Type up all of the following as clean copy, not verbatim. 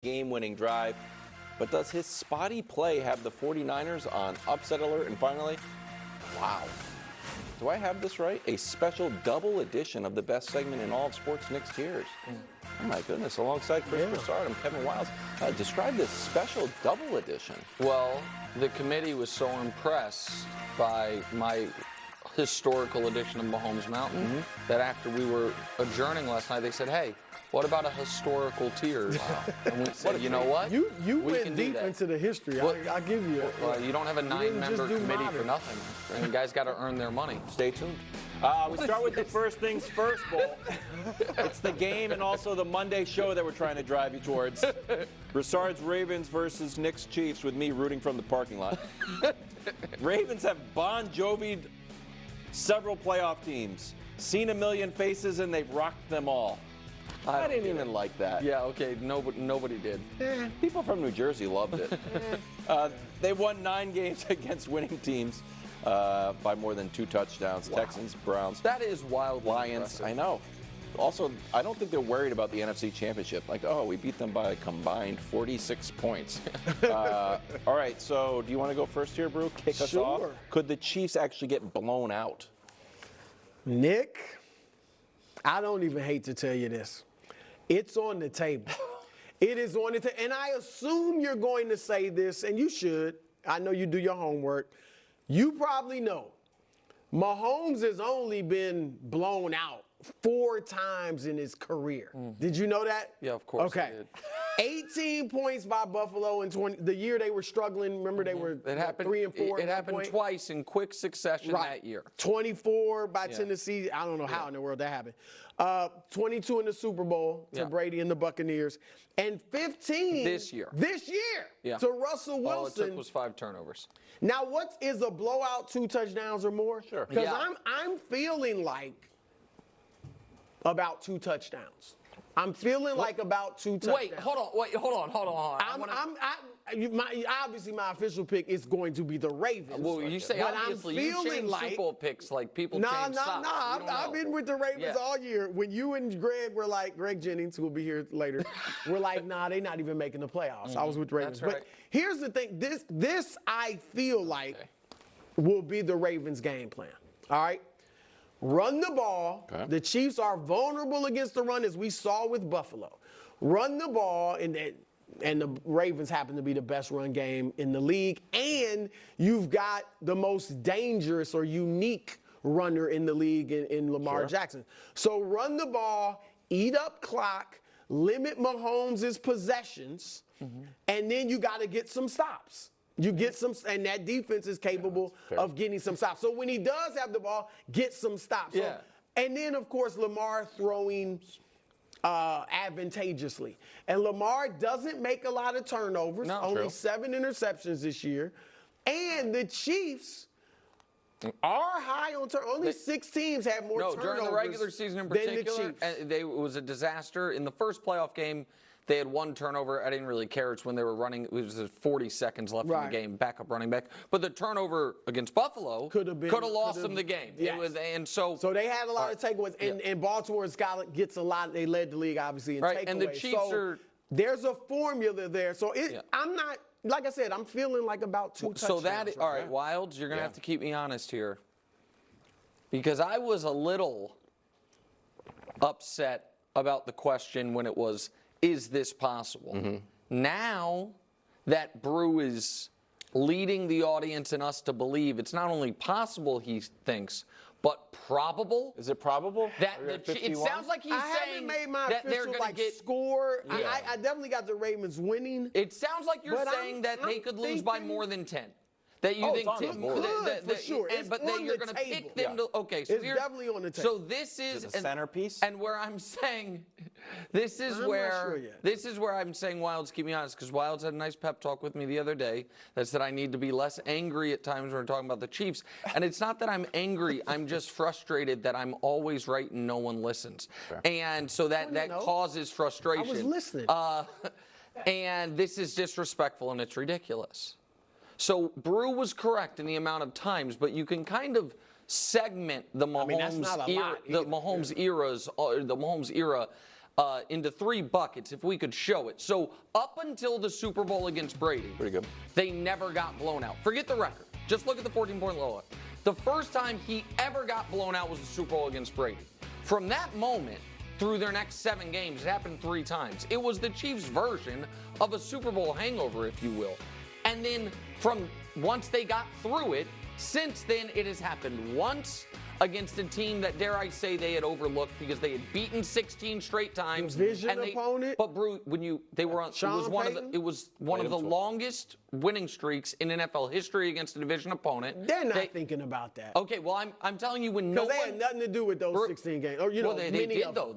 game-winning drive. But does his spotty play have the 49ers on upset alert? And finally, wow. Do I have this right? A special double edition of the best segment in all of sports, Nick's Tears. Oh my goodness, alongside Chris Broussard, I'm Kevin Wiles. Describe this special double edition. Well, the committee was so impressed by my historical edition of Mahomes Mountain that after we were adjourning last night, they said, hey, what about a historical Tears? Wow. And we said, you know what? You went deep into the history. I'll give you it. Well, you don't have a 9-member committee for nothing. And guys got to earn their money. Stay tuned. We start with the first things first, Bull. It's the game and also the Monday show that we're trying to drive you towards. Broussard's Ravens versus Nick's Chiefs with me rooting from the parking lot. Ravens have Bon Jovi'd several playoff teams. Seen a million faces and they've rocked them all. I didn't even like that. Yeah, okay, nobody did. People from New Jersey loved it. They've won 9 games against winning teams by more than 2 touchdowns. Wow. Texans, Browns. That is wild. Lions, impressive. I know. Also, I don't think they're worried about the NFC Championship. Like, oh, we beat them by a combined 46 points. All right, so do you want to go first here, Brew? Kick us off. Could the Chiefs actually get blown out? Nick, I don't even hate to tell you this. It's on the table. It is on the table. And I assume you're going to say this, and you should. I know you do your homework. You probably know. Mahomes has only been blown out 4 times in his career. Did you know that? Yeah, of course. Okay. I did. 18 points by Buffalo in the year they were struggling. Remember, they were 3 and 4. It happened twice in quick succession that year. 24 by Tennessee. I don't know how in the world that happened. 22 in the Super Bowl to Brady and the Buccaneers. And 15 this year to Russell Wilson. All it took was 5 turnovers. Now, what is a blowout 2 touchdowns or more? Sure. Because I'm feeling like about 2 touchdowns. I'm feeling like about 2 touchdowns. Wait, hold on. Obviously, my official pick is going to be the Ravens. Well, you say but obviously. I'm You feeling change like, Super Bowl picks like people change socks. I've been with the Ravens all year. When you and Greg were like, Greg Jennings, who will be here later, we're like, nah, they're not even making the playoffs. I was with the Ravens. That's right. But here's the thing. This I feel like will be the Ravens' game plan. All right? Run the ball. Okay. The Chiefs are vulnerable against the run, as we saw with Buffalo. Run the ball, and the Ravens happen to be the best run game in the league. And you've got the most dangerous or unique runner in the league in Lamar Jackson. So run the ball, eat up clock, limit Mahomes' possessions, and then you got to get some stops. You get some, and that defense is capable of getting some stops. So when he does have the ball, get some stops. So, and then, of course, Lamar throwing advantageously. And Lamar doesn't make a lot of turnovers, only 7 interceptions this year. And the Chiefs are high on turnovers. Only 6 teams have more turnovers during the regular season in particular, it was a disaster. In the first playoff game, they had 1 turnover. I didn't really care. It's when they were running. It was 40 seconds left in the game. Backup running back. But the turnover against Buffalo could have lost them the game. Yes. So they had a lot of takeaways. And Baltimore's gets a lot. They led the league, obviously, in takeaways. And the Chiefs there's a formula there. So I'm not, like I said, I'm feeling like about 2 touchdowns. All right, Wilds, you're going to have to keep me honest here. Because I was a little upset about the question when it was, is this possible? Now that Brew is leading the audience and us to believe it's not only possible, he thinks, but probable. Is it probable? It sounds like he's saying made my that they're going to get score. I definitely got the Ravens winning. It sounds like you're saying that they could lose by more than 10. That you think for sure. But that you're going to pick them to. Okay, so it's definitely on the table. So this is a centerpiece. And where I'm saying, this is where I'm saying, Wilds, keep me honest, because Wilds had a nice pep talk with me the other day that said I need to be less angry at times when we're talking about the Chiefs. And it's not that I'm angry. I'm just frustrated that I'm always right and no one listens. And so that causes frustration. I was listening. And this is disrespectful and it's ridiculous. So Brew was correct in the amount of times, but you can kind of segment the Mahomes era into 3 buckets if we could show it. So up until the Super Bowl against Brady, pretty good, they never got blown out. Forget the record. Just look at the 14-point blowout. The first time he ever got blown out was the Super Bowl against Brady. From that moment through their next 7 games, it happened 3 times. It was the Chiefs' version of a Super Bowl hangover, if you will. And then from once they got through it, since then it has happened once against a team that, dare I say, they had overlooked because they had beaten 16 straight times. Division opponent. But Brew, they were on, it was one of the longest winning streaks in NFL history against a division opponent. They're not thinking about that. Okay, well I'm telling you, when no one, because they had nothing to do with those 16 games. Or they did though.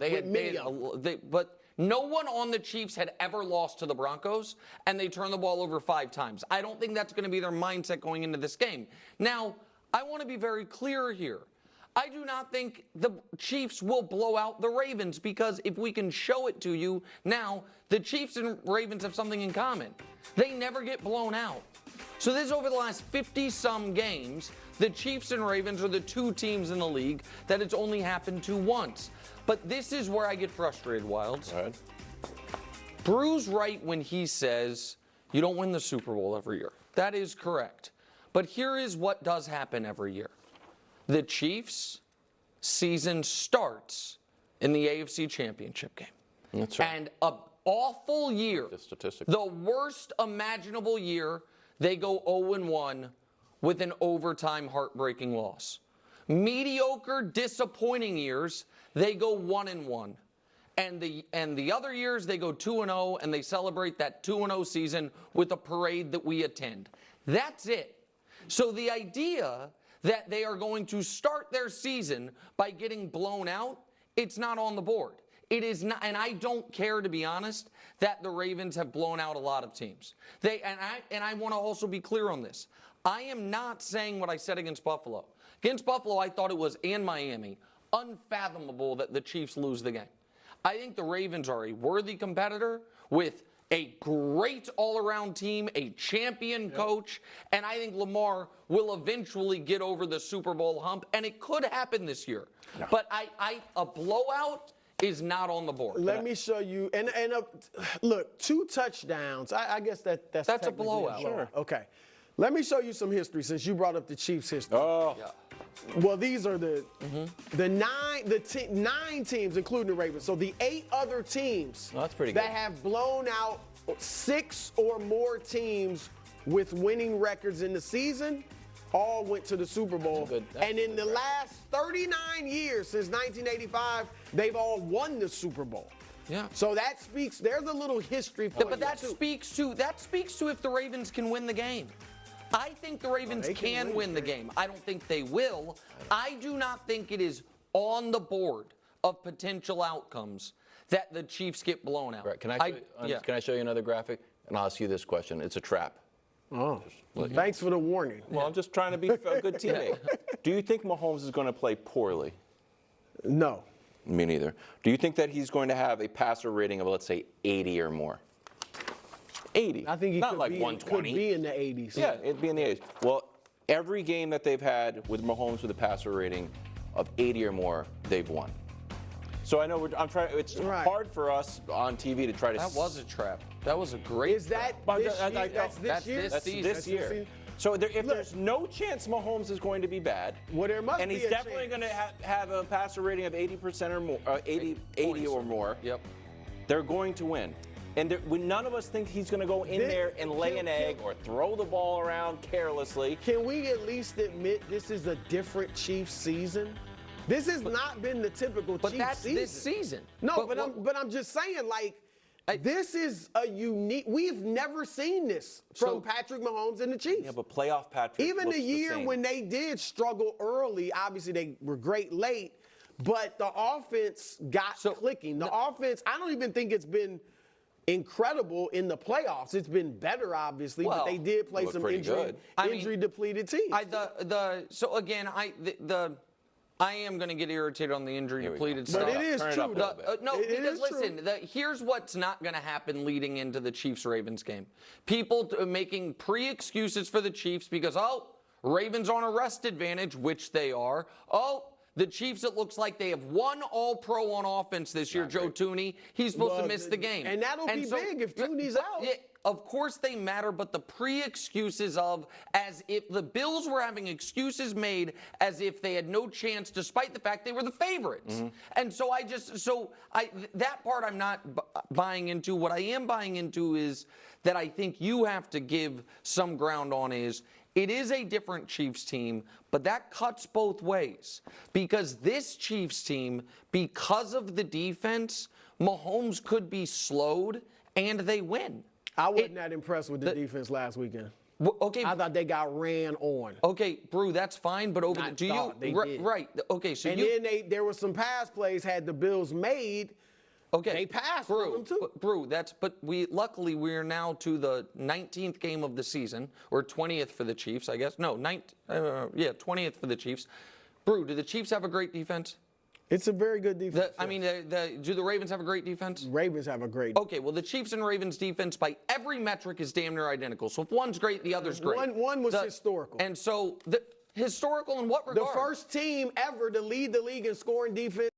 But no one on the Chiefs had ever lost to the Broncos, and they turned the ball over 5 times. I don't think that's going to be their mindset going into this game. Now, I want to be very clear here. I do not think the Chiefs will blow out the Ravens, because if we can show it to you now, the Chiefs and Ravens have something in common. They never get blown out. So this is over the last 50-some games. The Chiefs and Ravens are the 2 teams in the league that it's only happened to once. But this is where I get frustrated, Wilds. Go ahead. Brew's right when he says you don't win the Super Bowl every year. That is correct. But here is what does happen every year. The Chiefs' season starts in the AFC Championship game. That's right. And an awful year, The statistic. the worst imaginable year, they go 0-1 with an overtime heartbreaking loss. Mediocre, disappointing years, they go 1-1. And the other years, they go 2-0, and they celebrate that 2-0 season with a parade that we attend. That's it. So the idea that they are going to start their season by getting blown out, it's not on the board. It is not, and I don't care, to be honest, that the Ravens have blown out a lot of teams. And I want to also be clear on this. I am not saying what I said against Buffalo. Against Buffalo, I thought it was, and Miami, unfathomable that the Chiefs lose the game. I think the Ravens are a worthy competitor with a great all-around team, a champion coach, and I think Lamar will eventually get over the Super Bowl hump, and it could happen this year. No. But a blowout is not on the board. Let me show you. Look, 2 touchdowns. I guess that's a blowout. Sure. Okay. Let me show you some history, since you brought up the Chiefs' history. Oh. Yeah. Well, these are the 9 teams, including the Ravens. So the 8 other teams that have blown out 6 or more teams with winning records in the season all went to the Super Bowl. And in the last 39 years, since 1985, they've all won the Super Bowl. Yeah. So that speaks. There's a little history for you. But that speaks to if the Ravens can win the game. I think the Ravens can win the game. I don't think they will. I do not think it is on the board of potential outcomes that the Chiefs get blown out. Right. Can I show you another graphic? And I'll ask you this question. It's a trap. Oh, thanks for the warning. Well, I'm just trying to be a good teammate. Do you think Mahomes is going to play poorly? No. Me neither. Do you think that he's going to have a passer rating of, let's say, 80 or more? 80. I think he not could like be, 120. Could be in the 80s. Yeah, it'd be in the 80s. Well, every game that they've had with Mahomes with a passer rating of 80 or more, they've won. So I know I'm trying. It's hard for us on TV to try to. That was a trap. That was a great. Is that this year? That's this year? That's this year. So if there's no chance Mahomes is going to be bad, well, there must and be he's definitely going to have a passer rating of 80% or more, 80 or more. Yep. They're going to win. And none of us think he's going to go in there and lay an egg or throw the ball around carelessly. Can we at least admit this is a different Chiefs season? This has not been the typical Chiefs season. But that's this season. No, but I'm just saying, like, this is a unique. We've never seen this from Patrick Mahomes and the Chiefs. Yeah, but playoff Patrick. Even the year when they did struggle early, obviously they were great late, but the offense got clicking. The offense, I don't even think it's been incredible in the playoffs. It's been better, obviously, but they did play some injury-depleted teams. I am going to get irritated on the injury-depleted stuff. But it is true. Here's what's not going to happen leading into the Chiefs-Ravens game. People making pre-excuses for the Chiefs because, Ravens on a rest advantage, which they are. The Chiefs, it looks like they have one All-Pro on offense this year, Joe Tooney. He's supposed to miss the game. And that'll be big if Tooney's out. Yeah, of course they matter, but the pre-excuses of as if the Bills were having excuses made as if they had no chance despite the fact they were the favorites. And so that part I'm not buying into. What I am buying into is that I think you have to give some ground on is it is a different Chiefs team, but that cuts both ways. Because this Chiefs team, because of the defense, Mahomes could be slowed and they win. I wasn't that impressed with the defense last weekend. Okay, I thought they got ran on. Okay, Brew, that's fine, but over Not the thought, they did. Right? Okay, so and then there were some pass plays had the Bills made. Okay, they passed Brew, them too. Brew, but luckily we're now to the 19th game of the season, or 20th for the Chiefs, I guess. No, 20th for the Chiefs. Brew, do the Chiefs have a great defense? It's a very good defense. Do the Ravens have a great defense? Ravens have a great defense. Okay, well, the Chiefs and Ravens defense by every metric is damn near identical. So if one's great, the other's great. One was historical. And so, historical in what regard? The first team ever to lead the league in scoring defense.